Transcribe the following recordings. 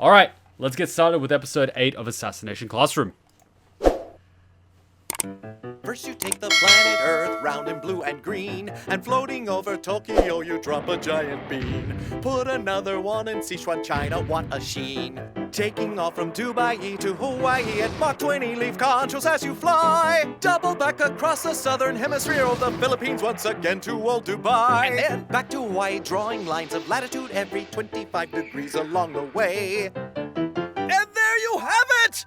Alright, let's get started with episode 8 of Assassination Classroom. First you take the planet Earth, round and blue and green, and floating over Tokyo you drop a giant bean. Put another one in Sichuan, China, what a sheen. Taking off from Dubai to Hawaii at Mach 20, leave conscious as you fly. Double back across the southern hemisphere of the Philippines once again to old Dubai. And then back to Hawaii, drawing lines of latitude every 25 degrees along the way. And there you have it!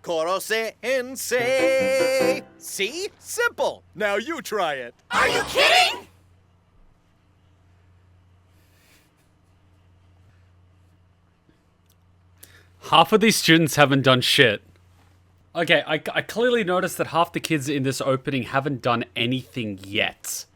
Koro Sensei! See? Simple! Now you try it! Are you kidding? Half of these students haven't done shit. Okay, I clearly noticed that half the kids in this opening haven't done anything yet.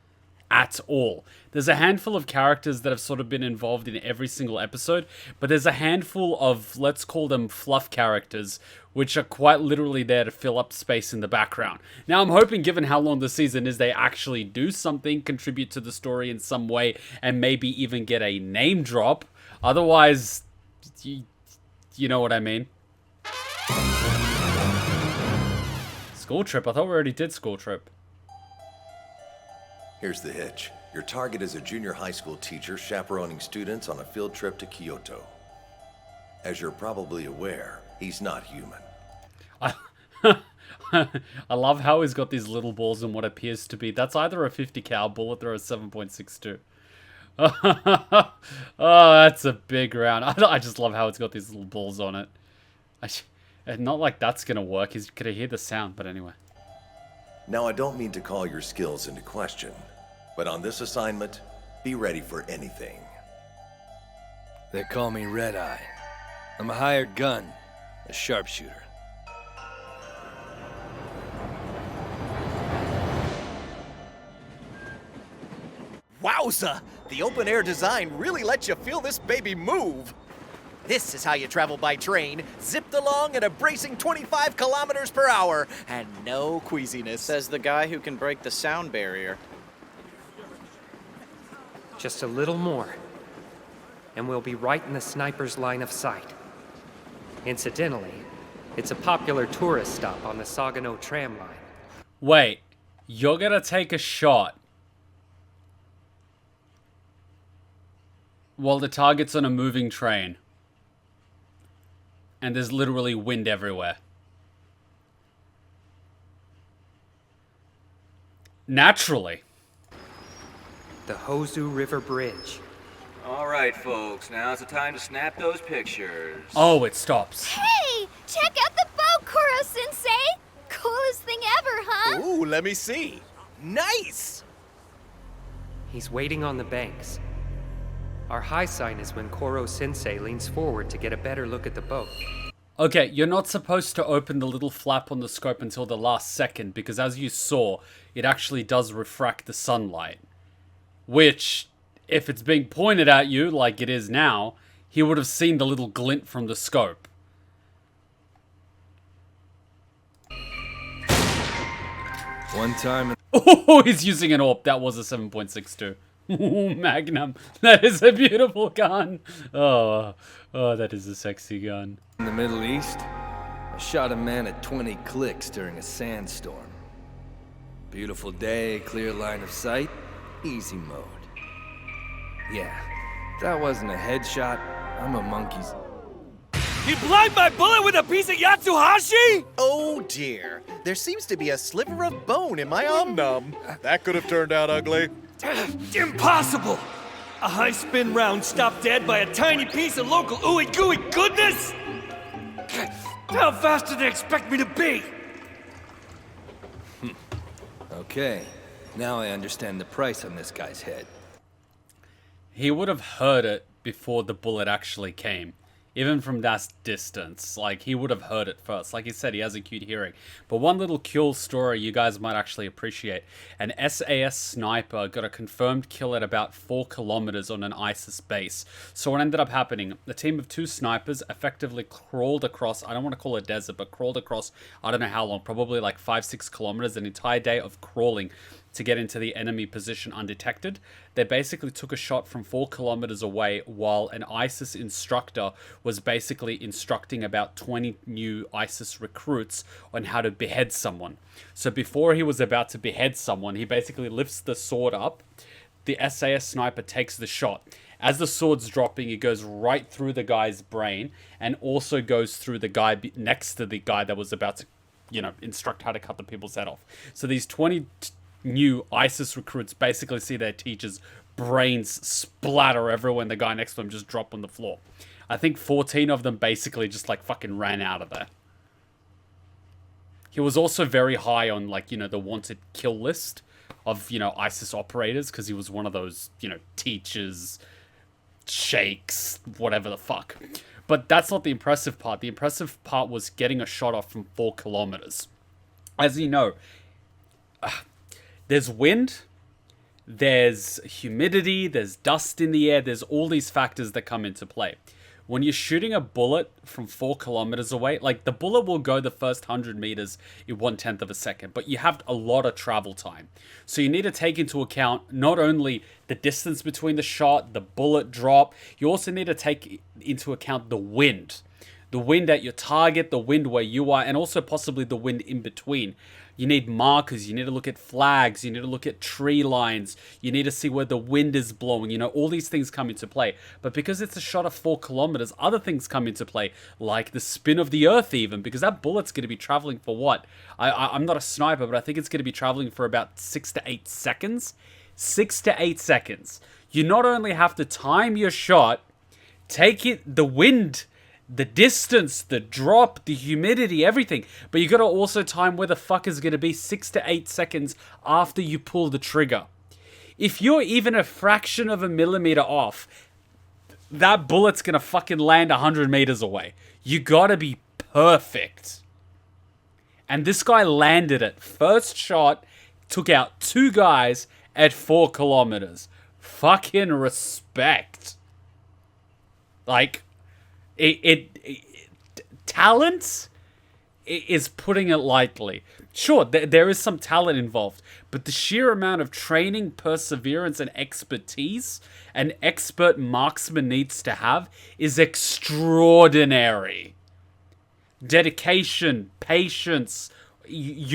At all. There's a handful of characters that have sort of been involved in every single episode, but there's a handful of, let's call them fluff characters, which are quite literally there to fill up space in the background. Now, I'm hoping, given how long the season is, they actually do something, contribute to the story in some way, and maybe even get a name drop. Otherwise, you know what I mean. School trip? I thought we already did school trip. Here's the hitch. Your target is a junior high school teacher chaperoning students on a field trip to Kyoto. As you're probably aware, he's not human. I love how he's got these little balls in what appears to be... That's either a 50 cal bullet or a 7.62. Oh, that's a big round. I just love how it's got these little balls on it. Not like that's going to work. Could I hear the sound? But anyway. Now, I don't mean to call your skills into question, but on this assignment, be ready for anything. They call me Red Eye. I'm a hired gun, a sharpshooter. Wowza! The open-air design really lets you feel this baby move. This is how you travel by train, zipped along at a bracing 25 kilometers per hour, and no queasiness. Says the guy who can break the sound barrier. Just a little more, and we'll be right in the sniper's line of sight. Incidentally, it's a popular tourist stop on the Sagano tram line. Wait, you're gonna take a shot while the target's on a moving train. And there's literally wind everywhere. Naturally. The Hozu River Bridge. All right, folks, now's the time to snap those pictures. Oh, it stops. Hey! Check out the boat, Koro-sensei! Coolest thing ever, huh? Ooh, let me see. Nice! He's waiting on the banks. Our high sign is when Koro-sensei leans forward to get a better look at the boat. Okay, you're not supposed to open the little flap on the scope until the last second, because as you saw, it actually does refract the sunlight. Which, if it's being pointed at you, like it is now, he would have seen the little glint from the scope. One time... Oh, he's using an AWP. That was a 7.62. Ooh, Magnum. That is a beautiful gun. Oh, that is a sexy gun. In the Middle East, I shot a man at 20 clicks during a sandstorm. Beautiful day, clear line of sight, easy mode. Yeah, that wasn't a headshot. I'm a monkey's... You blind my bullet with a piece of Yatsuhashi? Oh dear, there seems to be a sliver of bone in my om-nom. That could have turned out ugly. Impossible! A high-spin round stopped dead by a tiny piece of local ooey-gooey goodness? How fast do they expect me to be? Okay, now I understand the price on this guy's head. He would have heard it before the bullet actually came. Even from that distance, like, he would have heard it first. Like he said, he has a cute hearing. But one little cool story you guys might actually appreciate. An SAS sniper got a confirmed kill at about 4 kilometers on an ISIS base. So what ended up happening, a team of 2 snipers effectively crawled across, I don't want to call it desert, but crawled across, I don't know how long, probably like 5-6 kilometers, an entire day of crawling to get into the enemy position undetected. They basically took a shot from 4 kilometers away while an ISIS instructor was basically instructing about 20 new ISIS recruits on how to behead someone. So before he was about to behead someone, he basically lifts the sword up. The SAS sniper takes the shot. As the sword's dropping, it goes right through the guy's brain and also goes through the guy next to the guy that was about to, instruct how to cut the people's head off. So these 20 new ISIS recruits basically see their teachers' brains splatter everywhere and the guy next to them just drop on the floor. I think 14 of them basically just like fucking ran out of there. He was also very high on the wanted kill list of, ISIS operators because he was one of those, teachers, sheikhs, whatever the fuck. But that's not the impressive part. The impressive part was getting a shot off from 4 kilometers. As you know, there's wind, there's humidity, there's dust in the air, there's all these factors that come into play. When you're shooting a bullet from 4 kilometers away, the bullet will go the first 100 meters in 1/10 of a second, but you have a lot of travel time. So you need to take into account not only the distance between the shot, the bullet drop, you also need to take into account the wind. The wind at your target, the wind where you are, and also possibly the wind in between. You need markers, you need to look at flags, you need to look at tree lines, you need to see where the wind is blowing, all these things come into play. But because it's a shot of 4 kilometers, other things come into play, like the spin of the earth even, because that bullet's going to be traveling for what? I'm not a sniper, but I think it's going to be traveling for about 6 to 8 seconds. 6 to 8 seconds. You not only have to time your shot, the wind, the distance, the drop, the humidity, everything. But you got to also time where the fuck is going to be 6 to 8 seconds after you pull the trigger. If you're even a fraction of a millimeter off, that bullet's going to fucking land 100 meters away. You got to be perfect. And this guy landed it. First shot, took out 2 guys at 4 kilometers. Fucking respect. Talent is putting it lightly. Sure, there is some talent involved, but the sheer amount of training, perseverance, and expertise an expert marksman needs to have is extraordinary. Dedication, patience. It's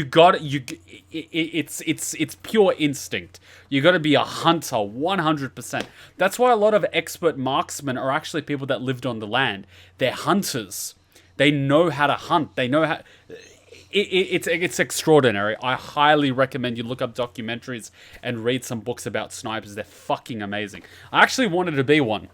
pure instinct. You got to be a hunter 100%. That's why a lot of expert marksmen are actually people that lived on the land. They're hunters. They know how to hunt. They know how. It's extraordinary. I highly recommend you look up documentaries and read some books about snipers. They're fucking amazing. I actually wanted to be one.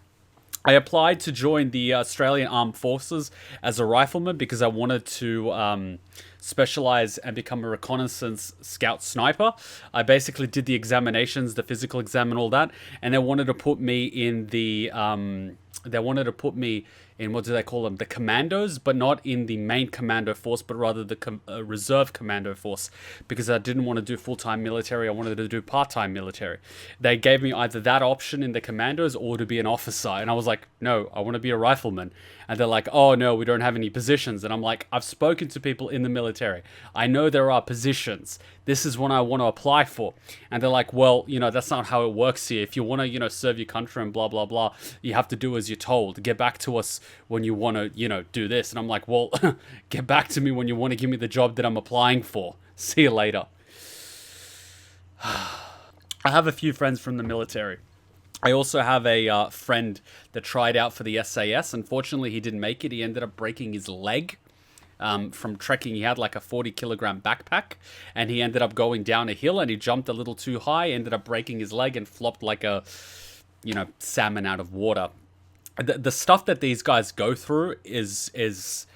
I applied to join the Australian Armed Forces as a rifleman because I wanted to specialize and become a reconnaissance scout sniper. I basically did the examinations, the physical exam and all that, and they wanted to put me in the what do they call them? The commandos, but not in the main commando force, but rather the reserve commando force, because I didn't want to do full-time military. I wanted to do part-time military. They gave me either that option in the commandos or to be an officer. And I was like, no, I want to be a rifleman. And they're like, oh no, we don't have any positions. And I'm like, I've spoken to people in the military. I know there are positions. This is one I want to apply for. And they're like, well, that's not how it works here. If you want to, serve your country and blah, blah, blah, you have to do as you're told. Get back to us when you want to, do this. And I'm like, well, get back to me when you want to give me the job that I'm applying for. See you later. I have a few friends from the military. I also have a friend that tried out for the SAS. Unfortunately, he didn't make it. He ended up breaking his leg from trekking. He had like a 40-kilogram backpack, and he ended up going down a hill, and he jumped a little too high, ended up breaking his leg, and flopped like a, salmon out of water. The stuff that these guys go through is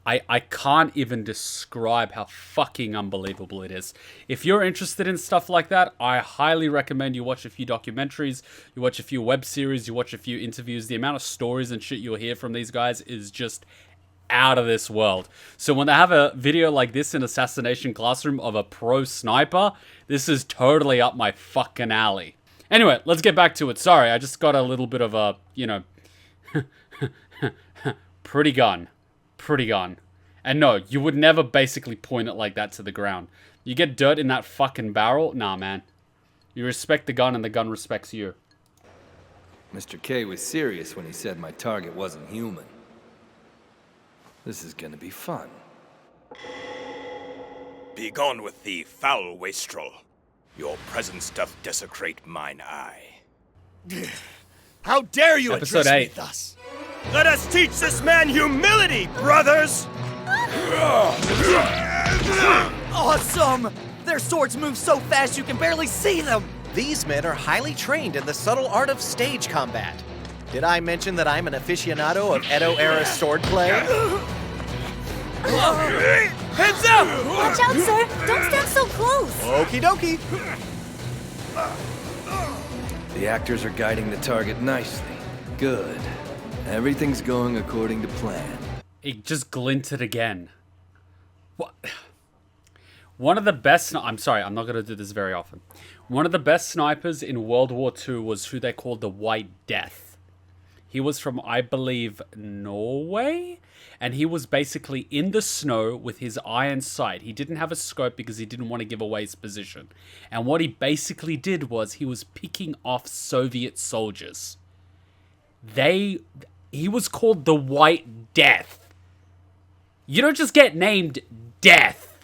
I can't even describe how fucking unbelievable it is. If you're interested in stuff like that, I highly recommend you watch a few documentaries, you watch a few web series, you watch a few interviews. The amount of stories and shit you'll hear from these guys is just out of this world. So when they have a video like this in Assassination Classroom of a pro sniper, this is totally up my fucking alley. Anyway, let's get back to it. Sorry, I just got a little bit of a, pretty gun. And no, you would never basically point it like that to the ground. You get dirt in that fucking barrel? Nah, man. You respect the gun and the gun respects you. Mr. K was serious when he said my target wasn't human. This is gonna be fun. Begone with thee, foul wastrel. Your presence doth desecrate mine eye. How dare you Episode address 8. me thus? Let us teach this man humility, brothers! Awesome! Their swords move so fast you can barely see them! These men are highly trained in the subtle art of stage combat. Did I mention that I'm an aficionado of Edo-era swordplay? Heads up! Watch out, sir! Don't stand so close! Okie dokie! The actors are guiding the target nicely. Good. Everything's going according to plan. It just glinted again. What? One of the best... I'm sorry, I'm not going to do this very often. One of the best snipers in World War II was who they called the White Death. He was from, I believe, Norway? And he was basically in the snow with his iron sight. He didn't have a scope because he didn't want to give away his position. And what he basically did was he was picking off Soviet soldiers. He was called the White Death. You don't just get named Death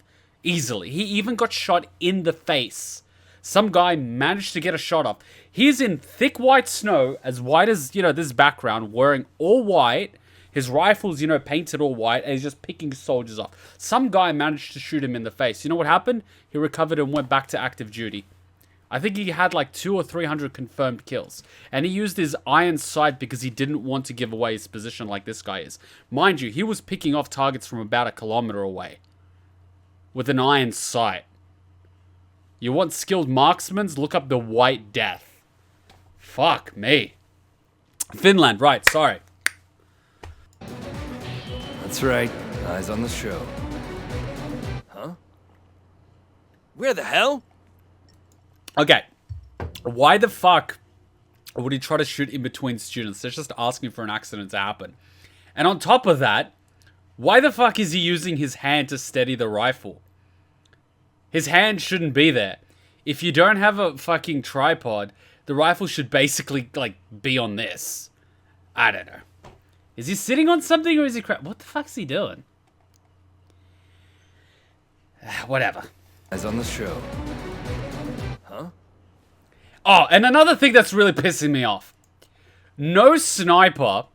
easily. He even got shot in the face. Some guy managed to get a shot off. He's in thick white snow, as white as, this background, wearing all white. His rifle's, painted all white, and he's just picking soldiers off. Some guy managed to shoot him in the face. You know what happened? He recovered and went back to active duty. I think he had like 200 or 300 confirmed kills. And he used his iron sight because he didn't want to give away his position like this guy is. Mind you, he was picking off targets from about 1 kilometer away. With an iron sight. You want skilled marksmen? Look up the White Death. Fuck me. Finland, right, sorry. That's right. Eyes on the show. Huh? Where the hell? Okay. Why the fuck would he try to shoot in between students? They're just asking for an accident to happen. And on top of that, why the fuck is he using his hand to steady the rifle? His hand shouldn't be there. If you don't have a fucking tripod, the rifle should basically, be on this. I don't know. Is he sitting on something or is he what the fuck's he doing? Whatever. Eyes on the show. Huh? Oh, and another thing that's really pissing me off. No sniper,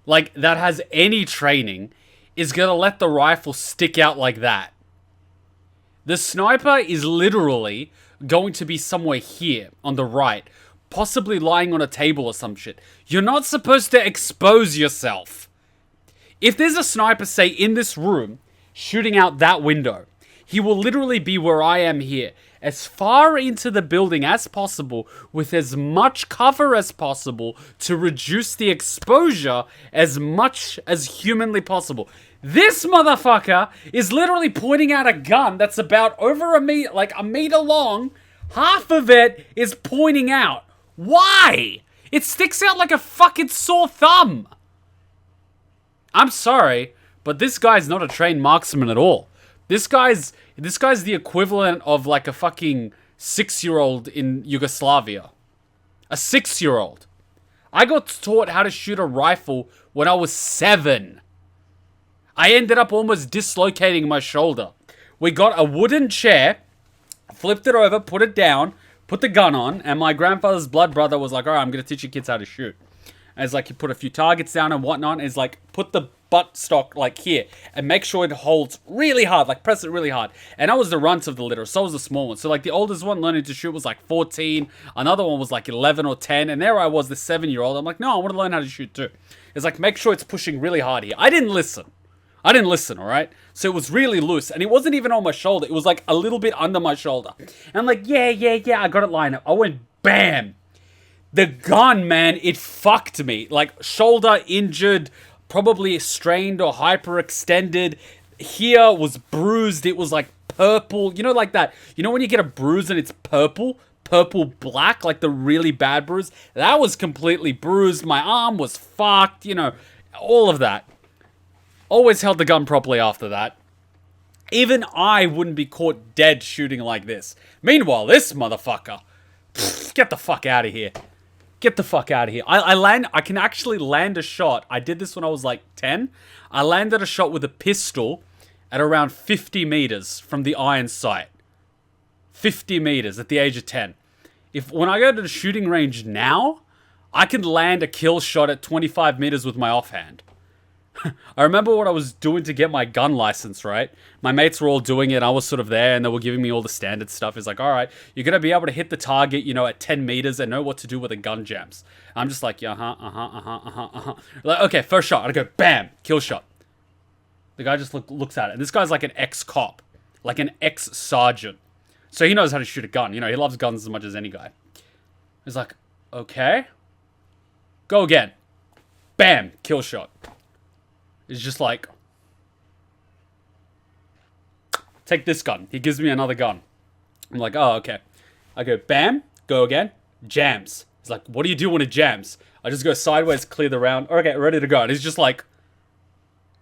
that has any training, is gonna let the rifle stick out like that. The sniper is literally going to be somewhere here on the right, possibly lying on a table or some shit. You're not supposed to expose yourself. If there's a sniper, say, in this room, shooting out that window, he will literally be where I am here, as far into the building as possible, with as much cover as possible to reduce the exposure as much as humanly possible. This motherfucker is literally pointing out a gun that's about over a meter long. Half of it is pointing out. Why? It sticks out like a fucking sore thumb. I'm sorry, but this guy's not a trained marksman at all. This guy's the equivalent of like a fucking 6-year-old in Yugoslavia. A 6-year-old. I got taught how to shoot a rifle when I was 7. I ended up almost dislocating my shoulder. We got a wooden chair, flipped it over, put it down, put the gun on, and my grandfather's blood brother was like, all right, I'm going to teach you kids how to shoot. And it's like, you put a few targets down and whatnot, and it's like, put the butt stock here, and make sure it holds really hard, press it really hard. And I was the runt of the litter, so was the small one. So the oldest one learning to shoot was 14, another one was 11 or 10, and there I was, the 7-year-old. I'm like, no, I want to learn how to shoot too. It's like, make sure it's pushing really hard here. I didn't listen, all right? So it was really loose, and it wasn't even on my shoulder. It was a little bit under my shoulder. And I'm like, yeah, I got it lined up. I went, bam. The gun, man, it fucked me. Shoulder injured, probably strained or hyperextended. Here was bruised. It was purple. You know, that. You know when you get a bruise and it's purple black, the really bad bruise? That was completely bruised. My arm was fucked, all of that. Always held the gun properly after that. Even I wouldn't be caught dead shooting like this. Meanwhile, this motherfucker, Get the fuck out of here. Get the fuck out of here. I can actually land a shot. I did this when I was like 10. I landed a shot with a pistol at around 50 meters from the iron sight. 50 meters at the age of 10. When I go to the shooting range now, I can land a kill shot at 25 meters with my offhand. I remember what I was doing to get my gun license, right? My mates were all doing it. I was sort of there, and they were giving me all the standard stuff. It's like, all right, you're going to be able to hit the target, you know, at 10 meters and know what to do with the gun jams. I'm just like, Like, okay, first shot. I go, bam, kill shot. The guy just looks at it. And this guy's like an ex-cop, like an ex-sergeant. So he knows how to shoot a gun. You know, he loves guns as much as any guy. He's like, okay. Go again. Bam, kill shot. It's just like, take this gun. He gives me another gun. I'm like, oh, okay. I go, bam, go again, jams. He's like, what do you do when it jams? I just go sideways, clear the round. Okay, ready to go. And he's just like,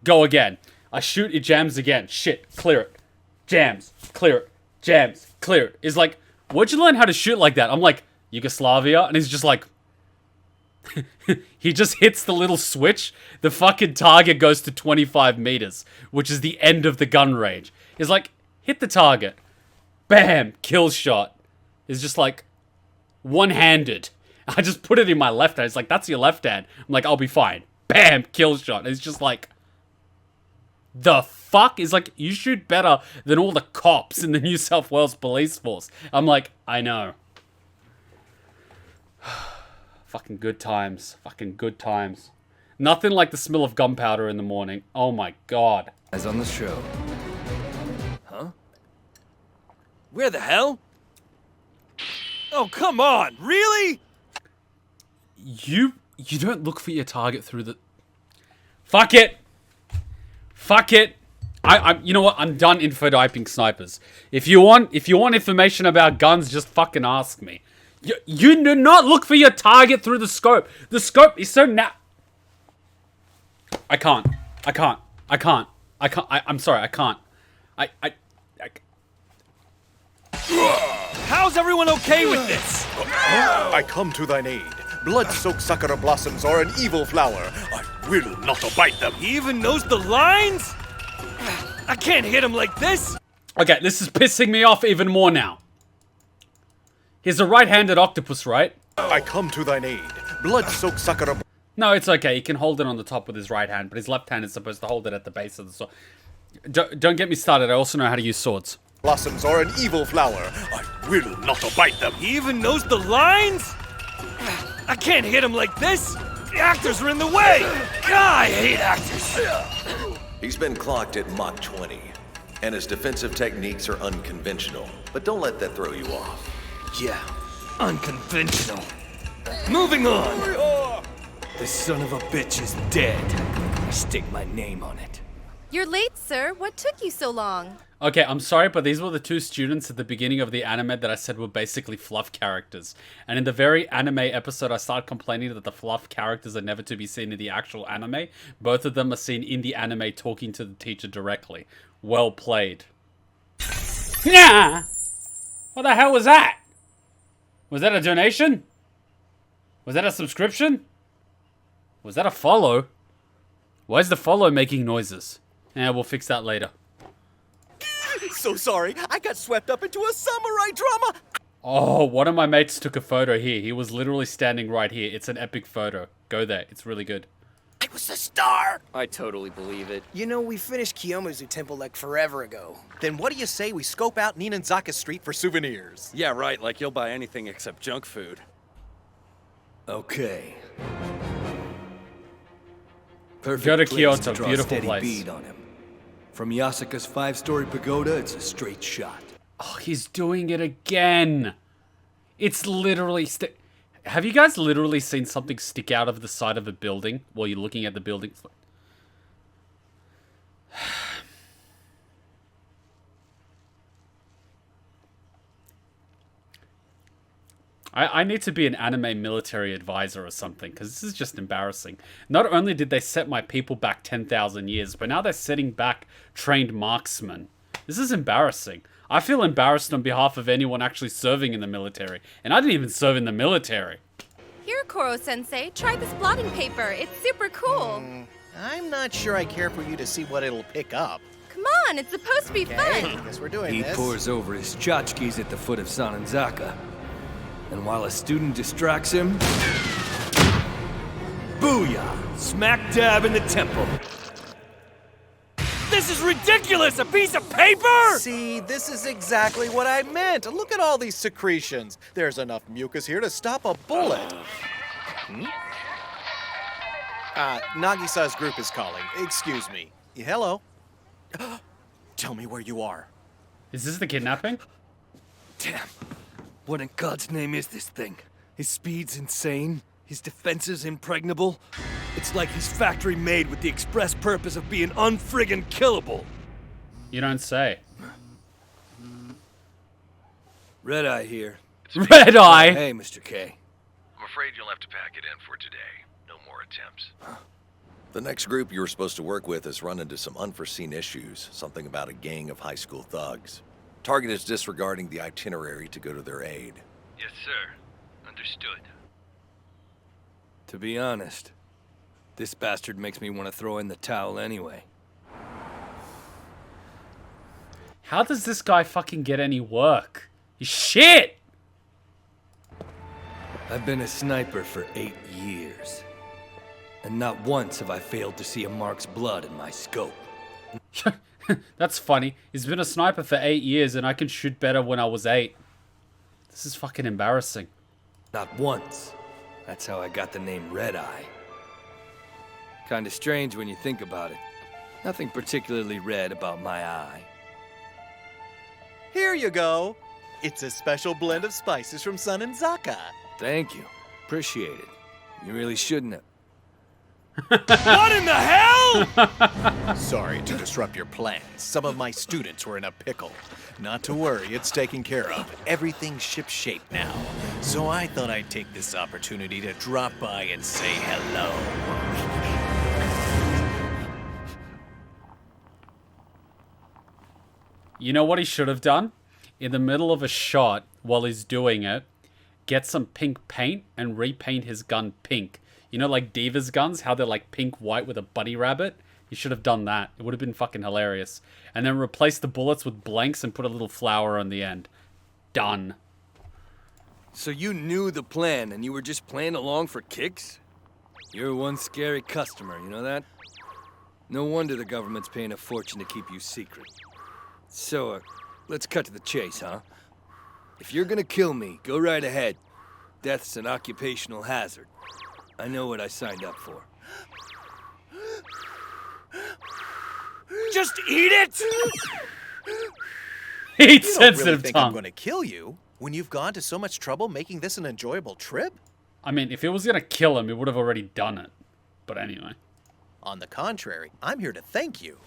go again. I shoot, it jams again. Shit, clear it. Jams, clear it. Jams, clear it. He's like, where'd you learn how to shoot like that? I'm like, Yugoslavia. And he's just like, he just hits the little switch. The fucking target goes to 25 meters, which is the end of the gun range. He's like, hit the target. Bam, kill shot. It's just like, one-handed. I just put it in my left hand. It's like, that's your left hand. I'm like, I'll be fine. Bam, kill shot. It's just like, the fuck? It's like, you shoot better than all the cops in the New South Wales Police Force. I'm like, I know. Fucking good times. Fucking good times. Nothing like the smell of gunpowder in the morning. Oh my god. As on the show. Huh? Where the hell? Oh, come on. Really? You don't look for your target through the... Fuck it. Fuck it. You know what? I'm done info-diping snipers. If you want information about guns, just fucking ask me. You do not look for your target through the scope. The scope is so I can't. I'm sorry, I can't. How's everyone okay with this? I come to thine aid. Blood-soaked sakura blossoms are an evil flower. I will not abide them. He even knows the lines? I can't hit him like this. Okay, this is pissing me off even more now. He's a right-handed octopus, right? I come to thine aid. Blood-soaked sakura... No, it's okay. He can hold it on the top with his right hand, but his left hand is supposed to hold it at the base of the sword. Don't get me started. I also know how to use swords. Blossoms are an evil flower. I will not abide them. He even knows the lines? I can't hit him like this. The actors are in the way. God, I hate actors. He's been clocked at Mach 20, and his defensive techniques are unconventional. But don't let that throw you off. Yeah, unconventional. Moving on. This son of a bitch is dead. I stick my name on it. You're late, sir. What took you so long? Okay, I'm sorry, but these were the two students at the beginning of the anime that I said were basically fluff characters. And in the very anime episode, I started complaining that the fluff characters are never to be seen in the actual anime. Both of them are seen in the anime talking to the teacher directly. Well played. Nah! What the hell was that? Was that a donation? Was that a subscription? Was that a follow? Why is the follow making noises? Yeah, we'll fix that later. So sorry, I got swept up into a samurai drama. Oh, one of my mates took a photo here. He was literally standing right here. It's an epic photo. Go there. It's really good. I was a star. I totally believe it. You know, we finished Kiyomizu Temple like forever ago. Then what do you say we scope out Ninanzaka Street for souvenirs? Yeah, right, like you'll buy anything except junk food. Okay. Go to Perfect place Kyoto, draw a beautiful steady place. bead on him. From Yasuka's 5-story pagoda, it's a straight shot. Oh, he's doing it again. It's literally... Have you guys literally seen something stick out of the side of a building while you're looking at the building? I need to be an anime military advisor or something, because this is just embarrassing. Not only did they set my people back 10,000 years, but now they're setting back trained marksmen. This is embarrassing. I feel embarrassed on behalf of anyone actually serving in the military. And I didn't even serve in the military. Here, Koro-sensei, try this blotting paper. It's super cool. I'm not sure I care for you to see what it'll pick up. Come on, it's supposed to be fun. Guess we're doing He this. pours over his tchotchkes at the foot of Sanenzaka. And while a student distracts him... Booyah! Smack dab in the temple. This is ridiculous! A piece of paper! See, this is exactly what I meant. Look at all these secretions. There's enough mucus here to stop a bullet. Nagisa's group is calling. Excuse me. Hello? Tell me where you are. Is this the kidnapping? Damn. What in God's name is this thing? His speed's insane. His defenses impregnable. It's like he's factory made with the express purpose of being unfriggin' killable. You don't say. Red Eye here. Red Eye? Hey, Mr. K. I'm afraid you'll have to pack it in for today. No more attempts. The next group you were supposed to work with has run into some unforeseen issues. Something about a gang of high school thugs. Target is disregarding the itinerary to go to their aid. Yes, sir. Understood. To be honest, this bastard makes me want to throw in the towel anyway. How does this guy fucking get any work? He's shit! I've been a sniper for 8 years. And not once have I failed to see a mark's blood in my scope. That's funny. He's been a sniper for 8 years and I can shoot better when I was 8. This is fucking embarrassing. Not once. That's how I got the name Red Eye. Kinda strange when you think about it. Nothing particularly red about my eye. Here you go. It's a special blend of spices from Sanenzaka. Thank you. Appreciate it. You really shouldn't have. What in the hell? Sorry to disrupt your plans. Some of my students were in a pickle. Not to worry, it's taken care of. Everything's shipshape now. So I thought I'd take this opportunity to drop by and say hello. You know what he should have done? In the middle of a shot, while he's doing it, get some pink paint and repaint his gun pink. You know, like Diva's guns, how they're like pink-white with a bunny rabbit? He should have done that. It would have been fucking hilarious. And then replace the bullets with blanks and put a little flower on the end. Done. So you knew the plan and you were just playing along for kicks? You're one scary customer, you know that? No wonder the government's paying a fortune to keep you secret. So, let's cut to the chase, huh? If you're gonna kill me, go right ahead. Death's an occupational hazard. I know what I signed up for. Just eat it! Eat You don't sensitive really think I'm tongue. going to kill you when you've gone to so much trouble making this an enjoyable trip? I mean, if it was gonna kill him, it would have already done it. But anyway. On the contrary, I'm here to thank you.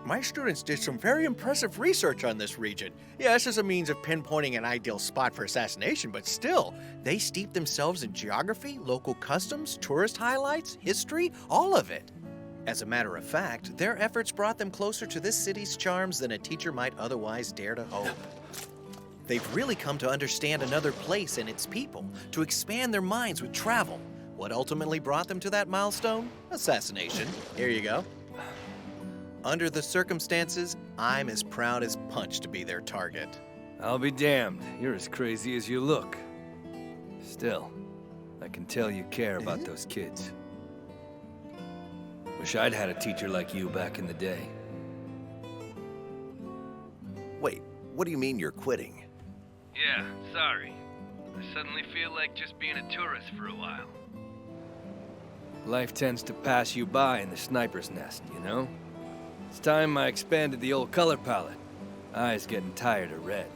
My students did some very impressive research on this region. Yes, as a means of pinpointing an ideal spot for assassination, but still, they steeped themselves in geography, local customs, tourist highlights, history, all of it. As a matter of fact, their efforts brought them closer to this city's charms than a teacher might otherwise dare to hope. They've really come to understand another place and its people, to expand their minds with travel. What ultimately brought them to that milestone? Assassination. Here you go. Under the circumstances, I'm as proud as punch to be their target. I'll be damned. You're as crazy as you look. Still, I can tell you care about those kids. Wish I'd had a teacher like you back in the day. Wait, what do you mean you're quitting? Yeah, sorry. I suddenly feel like just being a tourist for a while. Life tends to pass you by in the sniper's nest, you know? It's time I expanded the old color palette. Eyes getting tired of red.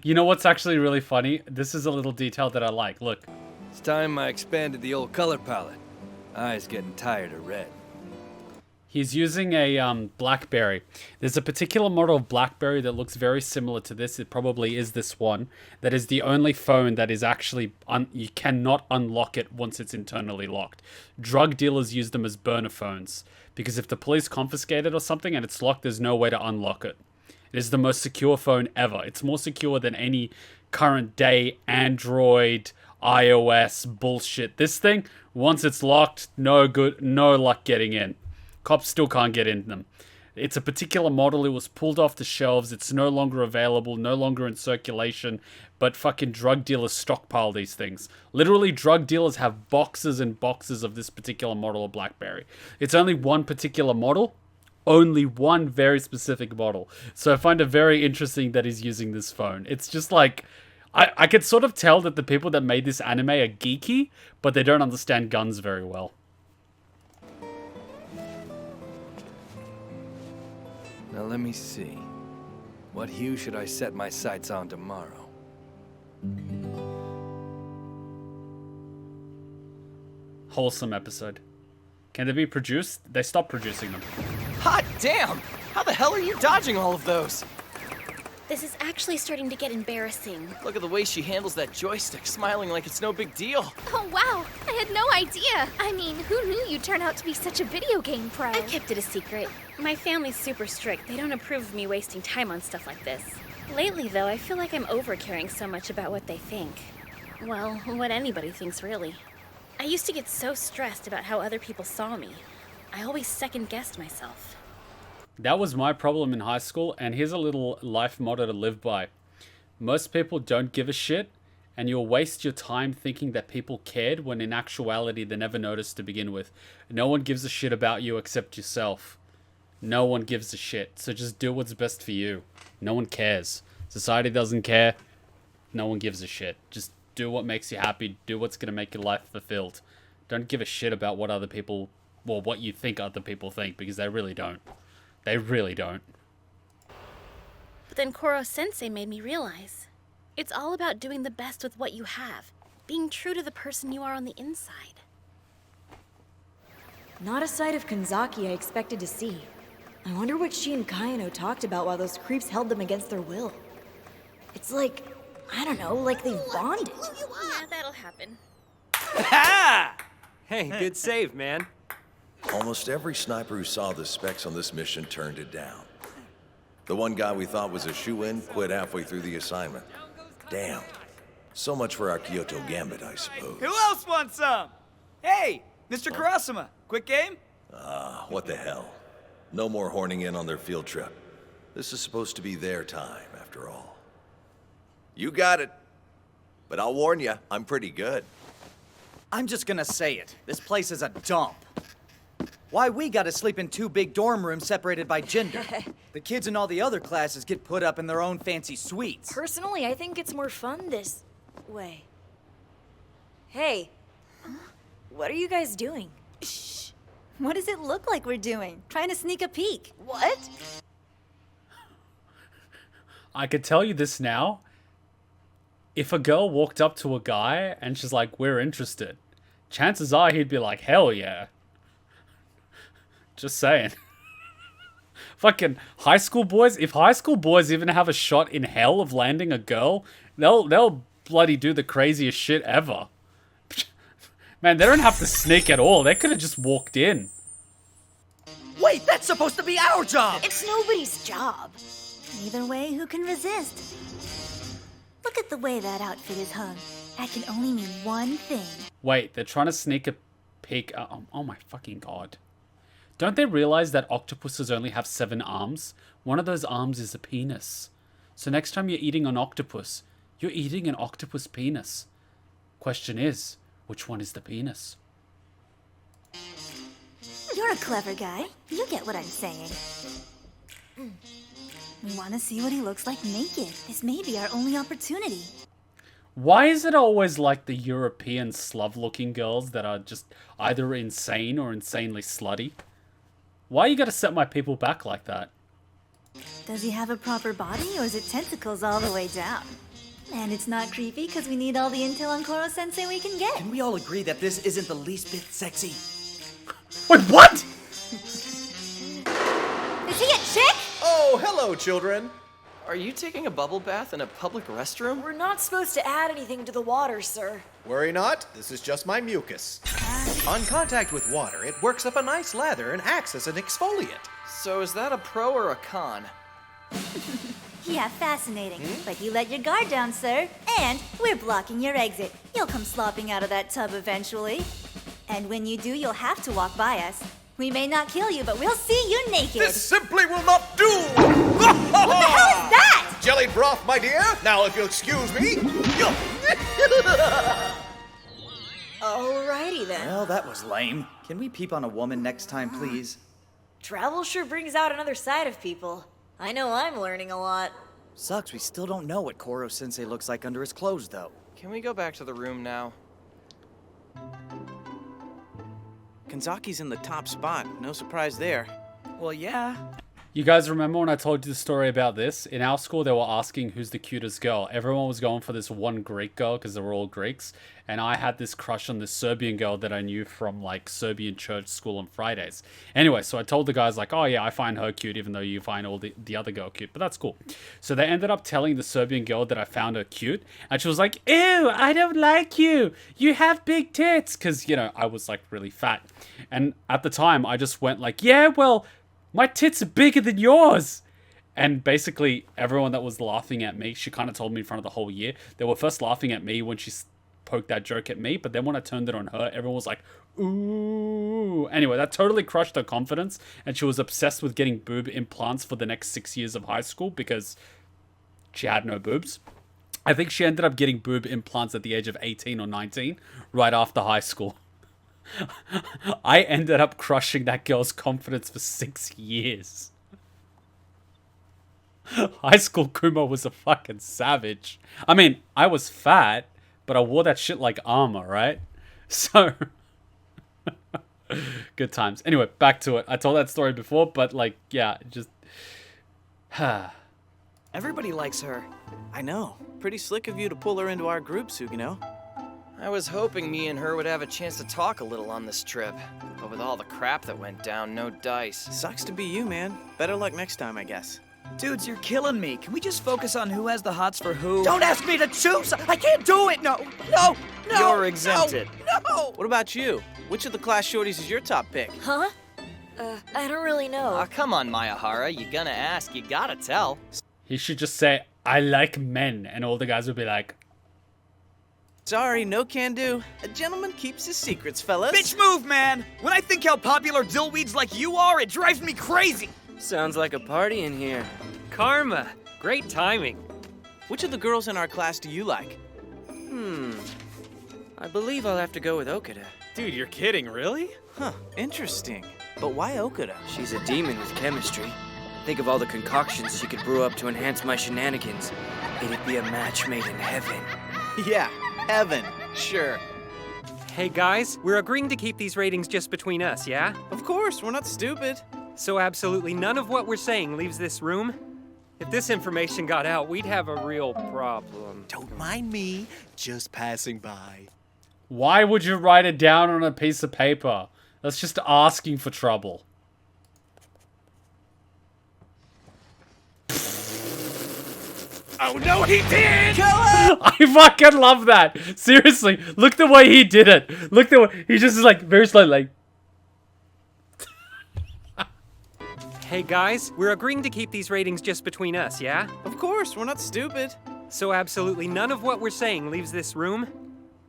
You know what's actually really funny? This is a little detail that I like. Look. It's time I expanded the old color palette. Eyes getting tired of red. He's using a BlackBerry. There's a particular model of BlackBerry that looks very similar to this. It probably is this one. That is the only phone that is actually... you cannot unlock it once it's internally locked. Drug dealers use them as burner phones. Because if the police confiscate it or something and it's locked, there's no way to unlock it. It is the most secure phone ever. It's more secure than any current day Android, iOS bullshit. This thing, once it's locked, no luck getting in. Cops still can't get in them. It's a particular model. It was pulled off the shelves. It's no longer available, no longer in circulation, but fucking drug dealers stockpile these things. Literally, drug dealers have boxes and boxes of this particular model of BlackBerry. It's only one particular model, only one very specific model. So I find it very interesting that he's using this phone. It's just like, I can sort of tell that the people that made this anime are geeky, but they don't understand guns very well. Now let me see. What hue should I set my sights on tomorrow? Wholesome episode. Can they be produced? They stopped producing them. Hot damn! How the hell are you dodging all of those? This is actually starting to get embarrassing. Look at the way she handles that joystick, smiling like it's no big deal. Oh, wow. I had no idea. I mean, who knew you'd turn out to be such a video game pro? I kept it a secret. My family's super strict. They don't approve of me wasting time on stuff like this. Lately, though, I feel like I'm over-caring so much about what they think. Well, what anybody thinks, really. I used to get so stressed about how other people saw me. I always second-guessed myself. That was my problem in high school, and here's a little life motto to live by. Most people don't give a shit, and you'll waste your time thinking that people cared when in actuality they never noticed to begin with. No one gives a shit about you except yourself. No one gives a shit, so just do what's best for you. No one cares. Society doesn't care. No one gives a shit. Just do what makes you happy. Do what's going to make your life fulfilled. Don't give a shit about what other people, well, what you think other people think, because they really don't. They really don't. But then Koro-sensei made me realize, it's all about doing the best with what you have, being true to the person you are on the inside. Not a sight of Kanzaki I expected to see. I wonder what she and Kayano talked about while those creeps held them against their will. It's like, I don't know, like they bonded. Yeah, that'll happen. Hey, good save, man. Almost every sniper who saw the specs on this mission turned it down. The one guy we thought was a shoo-in quit halfway through the assignment. Damn. So much for our Kyoto gambit, I suppose. Who else wants some? Hey, Mr. Kurasuma, quick game? What the hell. No more horning in on their field trip. This is supposed to be their time, after all. You got it. But I'll warn you, I'm pretty good. I'm just gonna say it. This place is a dump. Why we gotta sleep in 2 big dorm rooms separated by gender? The kids in all the other classes get put up in their own fancy suites. Personally, I think it's more fun this way. Hey, what are you guys doing? Shh. What does it look like we're doing? Trying to sneak a peek. What? I could tell you this now. If a girl walked up to a guy and she's like, we're interested, chances are he'd be like, hell yeah. Just saying. Fucking high school boys, if high school boys even have a shot in hell of landing a girl, they'll bloody do the craziest shit ever. Man, they don't have to sneak at all. They could have just walked in. Wait, that's supposed to be our job! It's nobody's job. Either way, who can resist? Look at the way that outfit is hung. That can only mean one thing. Wait, they're trying to sneak a peek. Oh my fucking god. Don't they realize that octopuses only have 7 arms? One of those arms is a penis. So next time you're eating an octopus, you're eating an octopus penis. Question is, which one is the penis? You're a clever guy. You get what I'm saying. We want to see what he looks like naked. This may be our only opportunity. Why is it always like the European slug-looking girls that are just either insane or insanely slutty? Why you gotta set my people back like that? Does he have a proper body, or is it tentacles all the way down? And it's not creepy because we need all the intel on Koro-sensei we can get. Can we all agree that this isn't the least bit sexy? Wait, what? see it, chick? Oh, hello, children. Are you taking a bubble bath in a public restroom? We're not supposed to add anything to the water, sir. Worry not, this is just my mucus. On contact with water, it works up a nice lather and acts as an exfoliant. So is that a pro or a con? Yeah, fascinating. But you let your guard down, sir. And we're blocking your exit. You'll come slopping out of that tub eventually. And when you do, you'll have to walk by us. We may not kill you, but we'll see you naked. This simply will not do! What the hell is that? Jellied broth, my dear. Now, if you'll excuse me. Alrighty then. Well, that was lame. Can we peep on a woman next time, please? Travel sure brings out another side of people. I know I'm learning a lot. Sucks, we still don't know what Koro-sensei looks like under his clothes, though. Can we go back to the room now? Kanzaki's in the top spot. No surprise there. Well, yeah. You guys remember when I told you the story about this? In our school, they were asking who's the cutest girl. Everyone was going for this one Greek girl because they were all Greeks. And I had this crush on this Serbian girl that I knew from like Serbian church school on Fridays. Anyway, so I told the guys like, oh yeah, I find her cute even though you find all the other girl cute. But that's cool. So they ended up telling the Serbian girl that I found her cute. And she was like, ew, I don't like you. You have big tits. Because, you know, I was like really fat. And at the time, I just went like, yeah, well, my tits are bigger than yours. And basically, everyone that was laughing at me, she kind of told me in front of the whole year. They were first laughing at me when she poked that joke at me. But then when I turned it on her, everyone was like, ooh. Anyway, that totally crushed her confidence. And she was obsessed with getting boob implants for the next 6 years of high school because she had no boobs. I think she ended up getting boob implants at the age of 18 or 19, right after high school. I ended up crushing that girl's confidence for 6 years. High school Kuma was a fucking savage. I mean, I was fat, but I wore that shit like armor, right? So, good times. Anyway, back to it. I told that story before, but like, yeah, just... Everybody likes her. I know. Pretty slick of you to pull her into our group, Sugino. I was hoping me and her would have a chance to talk a little on this trip. But with all the crap that went down, no dice. Sucks to be you, man. Better luck next time, I guess. Dudes, you're killing me. Can we just focus on who has the hots for who? Don't ask me to choose! I can't do it! No! You're exempted. No! What about you? Which of the class shorties is your top pick? Huh? I don't really know. Aw, come on, Mayahara. You gonna ask, you gotta tell. He should just say, I like men, and all the guys would be like, Sorry, no can do. A gentleman keeps his secrets, fellas. Bitch move, man! When I think how popular dillweeds like you are, it drives me crazy! Sounds like a party in here. Karma! Great timing. Which of the girls in our class do you like? I believe I'll have to go with Okada. Dude, you're kidding, really? Huh, interesting. But why Okada? She's a demon with chemistry. Think of all the concoctions she could brew up to enhance my shenanigans. It'd be a match made in heaven. Yeah, heaven. Sure. Hey guys, we're agreeing to keep these ratings just between us, yeah? Of course, we're not stupid. So absolutely none of what we're saying leaves this room? If this information got out, we'd have a real problem. Don't mind me, just passing by. why would you write it down on a piece of paper? That's just asking for trouble. Oh no, he did! I fucking love that. Seriously, look the way he did it. Look the way he just is like very slowly like. Hey guys, we're agreeing to keep these ratings just between us, yeah? Of course, we're not stupid. So absolutely none of what we're saying leaves this room?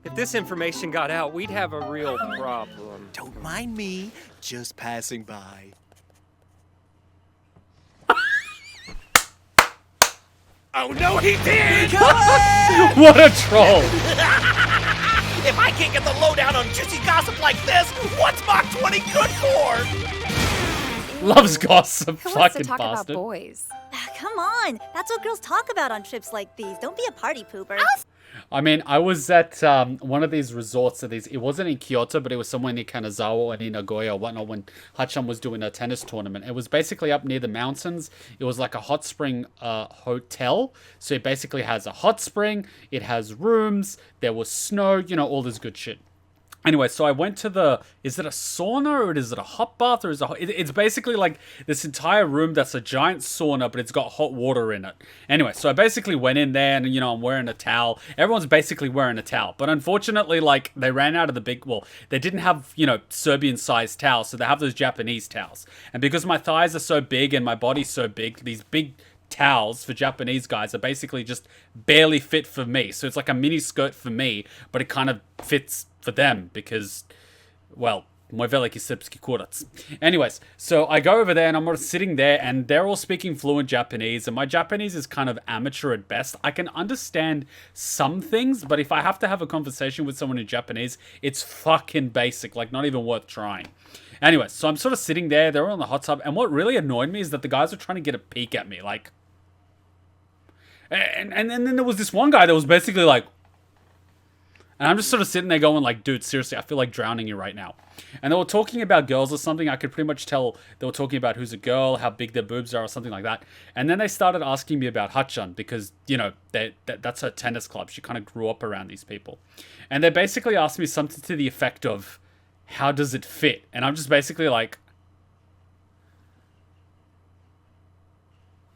If this information got out, we'd have a real problem. Don't mind me, just passing by. Oh no, he did! What a troll! If I can't get the lowdown on juicy gossip like this, what's Mach 20 good for? Loves gossip, Who wants fucking to talk bastard. about boys? Come on, that's what girls talk about on trips like these. Don't be a party pooper. I mean, I was at one of these resorts. It wasn't in Kyoto, but it was somewhere near Kanazawa and in Nagoya or whatnot when Hachan was doing a tennis tournament. It was basically up near the mountains. It was like a hot spring hotel. So it basically has a hot spring. It has rooms. There was snow, you know, all this good shit. Anyway, so I went to the, is it a sauna or is it a hot bath or is it's basically like this entire room that's a giant sauna, but it's got hot water in it. Anyway, so I basically went in there and, you know, I'm wearing a towel. Everyone's basically wearing a towel. But unfortunately, like, they ran out of the big, well, they didn't have, you know, Serbian-sized towels, so they have those Japanese towels. And because my thighs are so big and my body's so big, these big towels for Japanese guys are basically just barely fit for me. So it's like a mini skirt for me, but it kind of fits for them because, well, mój veliki srpski kurac. Anyways, so I go over there and I'm sitting there and they're all speaking fluent Japanese and my Japanese is kind of amateur at best. I can understand some things, but if I have to have a conversation with someone in Japanese, it's fucking basic, like not even worth trying. Anyways, so I'm sort of sitting there, they're all in the hot tub, and what really annoyed me is that the guys were trying to get a peek at me, like, and then there was this one guy that was basically like, and I'm just sort of sitting there going like, dude, seriously, I feel like drowning you right now. And they were talking about girls or something. I could pretty much tell they were talking about who's a girl, how big their boobs are or something like that. And then they started asking me about Hachan because, you know, that's her tennis club. She kind of grew up around these people. And they basically asked me something to the effect of, how does it fit? And I'm just basically like,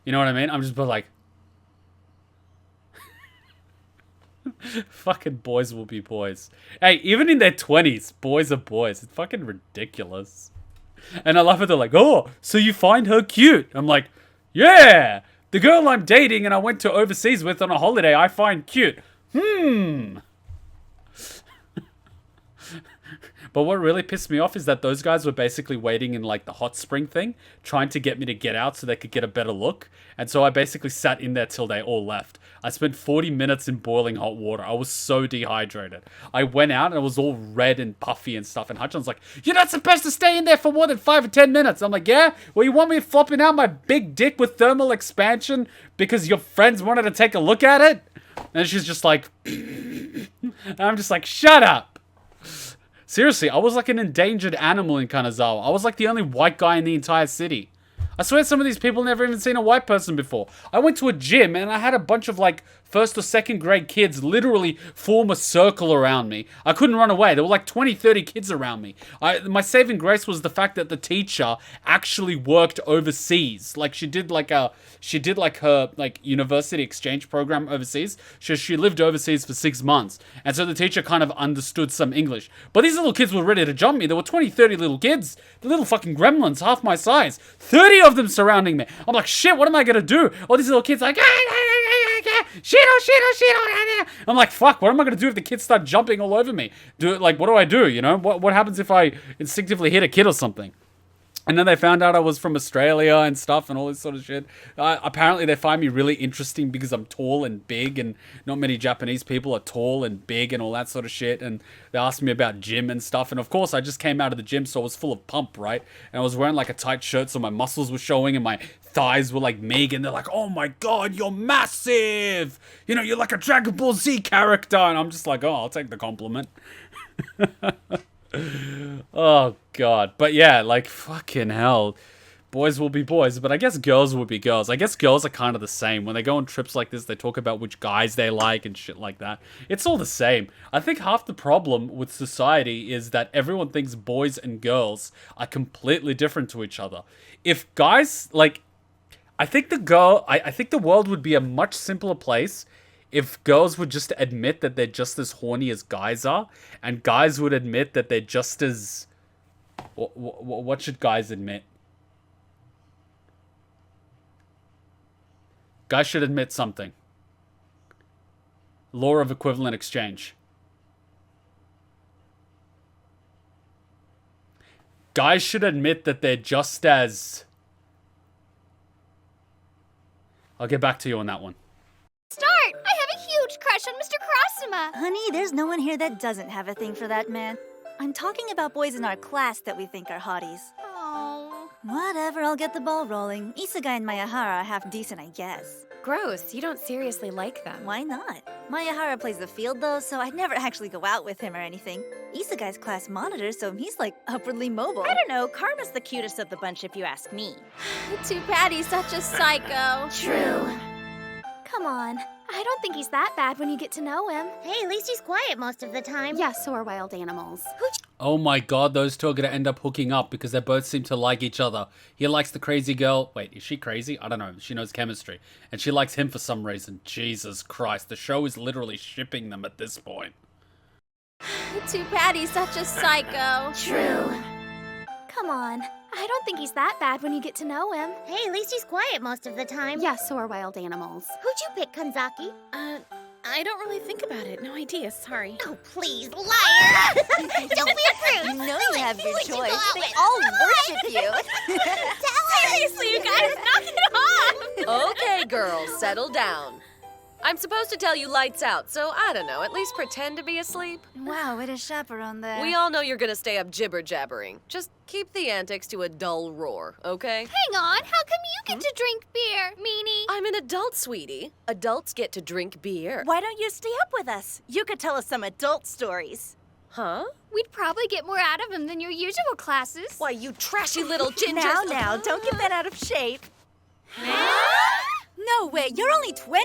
you know what I mean? I'm just like, fucking boys will be boys. Hey, even in their 20s, boys are boys. It's fucking ridiculous. And I love it. They're like, oh, so you find her cute? I'm like, yeah, the girl I'm dating and I went to overseas with on a holiday, I find cute. But what really pissed me off is that those guys were basically waiting in like the hot spring thing, trying to get me to get out so they could get a better look. And so I basically sat in there till they all left. I spent 40 minutes in boiling hot water. I was so dehydrated. I went out and it was all red and puffy and stuff. And Hutchin's like, you're not supposed to stay in there for more than 5 or 10 minutes. I'm like, yeah? Well, you want me flopping out my big dick with thermal expansion because your friends wanted to take a look at it? And she's just like, and I'm just like, shut up. Seriously, I was like an endangered animal in Kanazawa. I was like the only white guy in the entire city. I swear some of these people never even seen a white person before. I went to a gym and I had a bunch of like first or second grade kids literally form a circle around me. I couldn't run away. There were like 20, 30 kids around me. My saving grace was the fact that the teacher actually worked overseas. Like she did like her like university exchange program overseas. She lived overseas for 6 months. And so the teacher kind of understood some English. But these little kids were ready to jump me. There were 20, 30 little kids. The little fucking gremlins, half my size. 30 of them surrounding me. I'm like, shit, what am I gonna do? All these little kids like, Shiro. I'm like, fuck, what am I gonna do if the kids start jumping all over me? What do I do, you know? What happens if I instinctively hit a kid or something? And then they found out I was from Australia and stuff and all this sort of shit. Apparently they find me really interesting because I'm tall and big and not many Japanese people are tall and big and all that sort of shit. And they asked me about gym and stuff. And of course I just came out of the gym, so I was full of pump, right? And I was wearing like a tight shirt, so my muscles were showing and my thighs were like Meg. And they're like, oh my God, you're massive. You know, you're like a Dragon Ball Z character. And I'm just like, oh, I'll take the compliment. Oh God. But yeah, like fucking hell, boys will be boys, but I guess girls will be girls. I guess girls are kind of the same. When they go on trips like this, they talk about which guys they like and shit like that. It's all the same. I think half the problem with society is that everyone thinks boys and girls are completely different to each other. If guys, like, I think the world would be a much simpler place if girls would just admit that they're just as horny as guys are, and guys would admit that they're just as... What should guys admit? Guys should admit something. Law of equivalent exchange. Guys should admit that they're just as... I'll get back to you on that one. Start! I have a huge crush on Mr. Karasuma! Honey, there's no one here that doesn't have a thing for that man. I'm talking about boys in our class that we think are hotties. Oh. Whatever, I'll get the ball rolling. Isugai and Mayahara are half decent, I guess. Gross, you don't seriously like them. Why not? Mayahara plays the field though, so I'd never actually go out with him or anything. Isugai's class monitor, so he's like upwardly mobile. I don't know, Karma's the cutest of the bunch if you ask me. Too bad he's such a psycho. True. Come on, I don't think he's that bad when you get to know him. Hey, at least he's quiet most of the time. Yeah, so are wild animals. Oh my god, those two are gonna end up hooking up because they both seem to like each other. He likes the crazy girl. Wait, is she crazy? I don't know. She knows chemistry. And she likes him for some reason. Jesus Christ, the show is literally shipping them at this point. Too bad he's such a psycho. True. Come on. I don't think he's that bad when you get to know him. Hey, at least he's quiet most of the time. Yeah, so are wild animals. Who'd you pick, Kanzaki? I don't really think about it. No idea, sorry. Oh, please, liar! Don't be a prude! You know you have your Who'd you choice. go out They with? all worship you. Seriously, you guys, knock it off! Okay, girls, settle down. I'm supposed to tell you lights out, so I don't know, at least pretend to be asleep. Wow, way to chaperone there. We all know you're gonna stay up jibber-jabbering. Just keep the antics to a dull roar, okay? Hang on, how come you get to drink beer, meanie? I'm an adult, sweetie. Adults get to drink beer. Why don't you stay up with us? You could tell us some adult stories. Huh? We'd probably get more out of him than your usual classes. Why, you trashy little ginger... Now, don't get that out of shape. No way, you're only 20?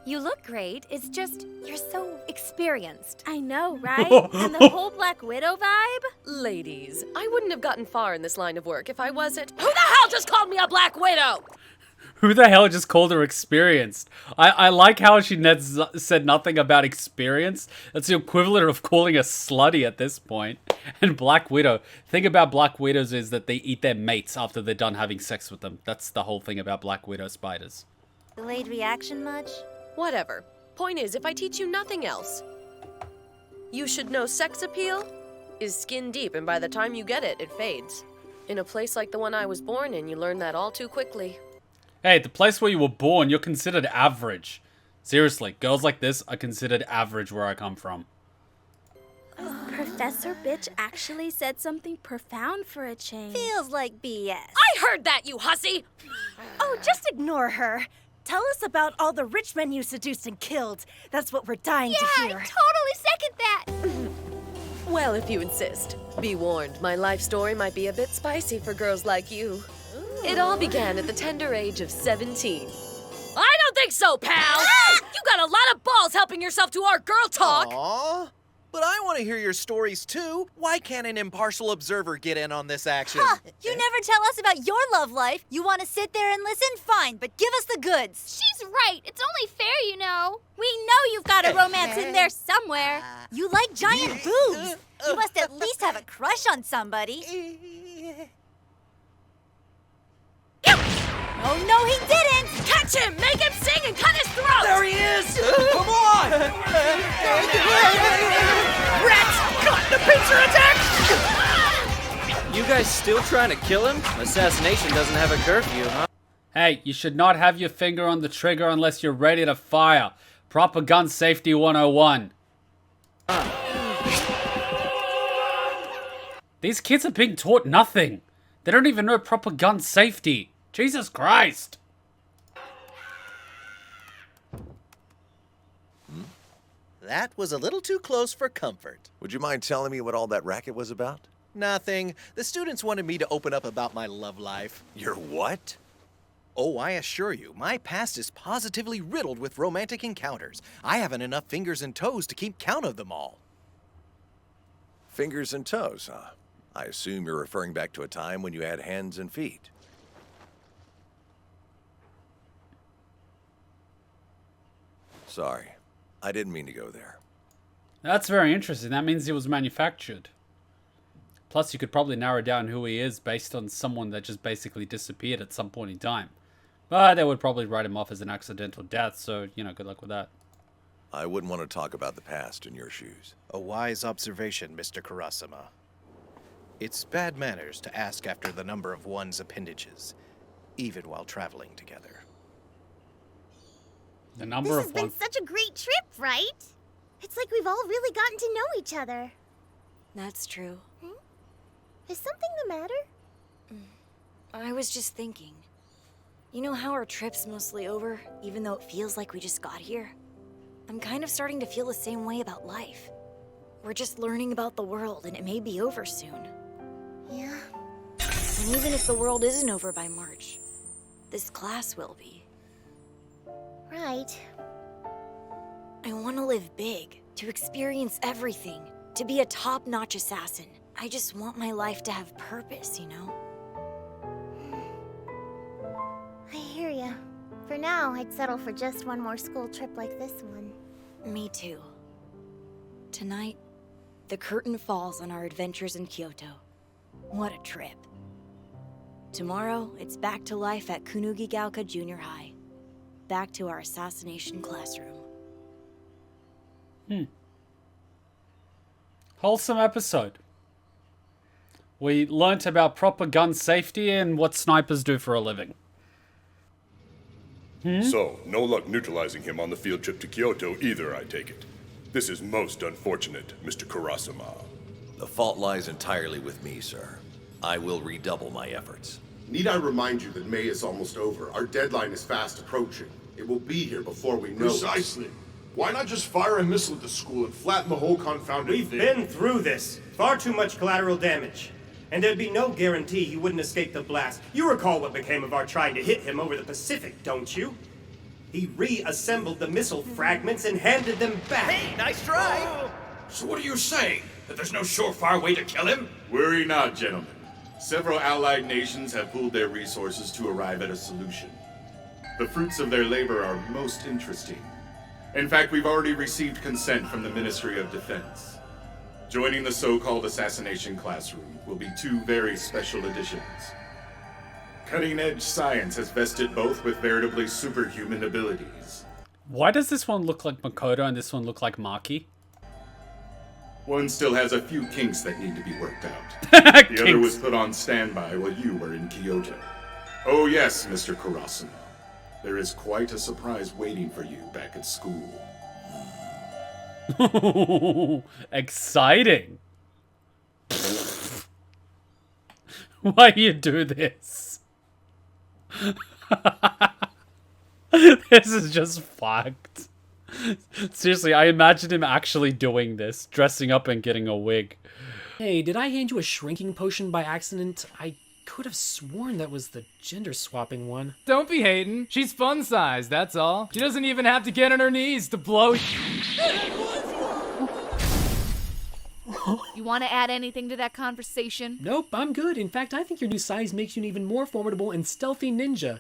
You look great. It's just, you're so experienced. I know, right? And the whole Black Widow vibe? Ladies, I wouldn't have gotten far in this line of work if I wasn't... Who the hell just called me a Black Widow? Who the hell just called her experienced? I like how she said nothing about experience. That's the equivalent of calling her slutty at this point. And Black Widow. Thing about Black Widows is that they eat their mates after they're done having sex with them. That's the whole thing about Black Widow spiders. Delayed reaction much? Whatever. Point is, if I teach you nothing else, you should know sex appeal is skin deep, and by the time you get it, it fades. In a place like the one I was born in, you learn that all too quickly. Hey, the place where you were born, you're considered average. Seriously, girls like this are considered average where I come from. Professor Bitch actually said something profound for a change. Feels like BS. I heard that, you hussy! Oh, just ignore her. Tell us about all the rich men you seduced and killed. That's what we're dying to hear. Yeah, I totally second that. Well, if you insist. Be warned, my life story might be a bit spicy for girls like you. It all began at the tender age of 17. I don't think so, pal! You got a lot of balls helping yourself to our girl talk! Aww. But I want to hear your stories too. Why can't an impartial observer get in on this action? Huh, you never tell us about your love life. You want to sit there and listen? Fine, but give us the goods. She's right. It's only fair, you know. We know you've got a romance in there somewhere. You like giant boobs. You must at least have a crush on somebody. Oh, no, he didn't! Catch him! Make him sing and cut his throat! There he is! Come on! Rats! Caught the pincer attack! You guys still trying to kill him? Assassination doesn't have a curfew, huh? Hey, you should not have your finger on the trigger unless you're ready to fire. Proper gun safety 101. These kids are being taught nothing. They don't even know proper gun safety. Jesus Christ. That was a little too close for comfort. Would you mind telling me what all that racket was about? Nothing. The students wanted me to open up about my love life. Your what? Oh, I assure you, my past is positively riddled with romantic encounters. I haven't enough fingers and toes to keep count of them all. Fingers and toes, huh? I assume you're referring back to a time when you had hands and feet. Sorry, I didn't mean to go there. That's very interesting. That means he was manufactured. Plus, you could probably narrow down who he is based on someone that just basically disappeared at some point in time. But they would probably write him off as an accidental death, so, you know, good luck with that. I wouldn't want to talk about the past in your shoes. A wise observation, Mr. Kurasama. It's bad manners to ask after the number of one's appendages, even while traveling together. The number This of has been such a great trip, right? It's like we've all really gotten to know each other. That's true. Is something the matter? I was just thinking. You know how our trip's mostly over, even though it feels like we just got here? I'm kind of starting to feel the same way about life. We're just learning about the world, and it may be over soon. Yeah. And even if the world isn't over by March, this class will be. Right. I want to live big, to experience everything, to be a top-notch assassin. I just want my life to have purpose, you know? I hear ya. For now, I'd settle for just one more school trip like this one. Me too. Tonight, the curtain falls on our adventures in Kyoto. What a trip. Tomorrow, it's back to life at Kunugigaoka Junior High. Back to our assassination classroom. Wholesome episode. We learnt about proper gun safety and what snipers do for a living. So, no luck neutralizing him on the field trip to Kyoto either, I take it. This is most unfortunate, Mr. Kurasama. The fault lies entirely with me, sir. I will redouble my efforts. Need I remind you that May is almost over? Our deadline is fast approaching. It will be here before we know it. Precisely. Why not just fire a missile at the school and flatten the whole confounded We've thing? been through this. Far too much collateral damage. And there'd be no guarantee he wouldn't escape the blast. You recall what became of our trying to hit him over the Pacific, don't you? He reassembled the missile fragments and handed them back. Hey, nice try! So what are you saying? That there's no surefire way to kill him? Worry not, gentlemen. Several allied nations have pooled their resources to arrive at a solution. The fruits of their labor are most interesting. In fact, we've already received consent from the Ministry of Defense. Joining the so-called Assassination classroom will be two very special additions. Cutting-edge science has vested both with veritably superhuman abilities. Why does this one look like Makoto and this one look like Maki? One still has a few kinks that need to be worked out. The other was put on standby while you were in Kyoto. Oh yes, Mr. Kurasama. There is quite a surprise waiting for you back at school. Exciting. Why you do this? This is just fucked. Seriously, I imagine him actually doing this, dressing up and getting a wig. Hey, did I hand you a shrinking potion by accident? I could have sworn that was the gender swapping one. Don't be hating. She's fun size, that's all. She doesn't even have to get on her knees to blow. You want to add anything to that conversation? Nope, I'm good. In fact, I think your new size makes you an even more formidable and stealthy ninja.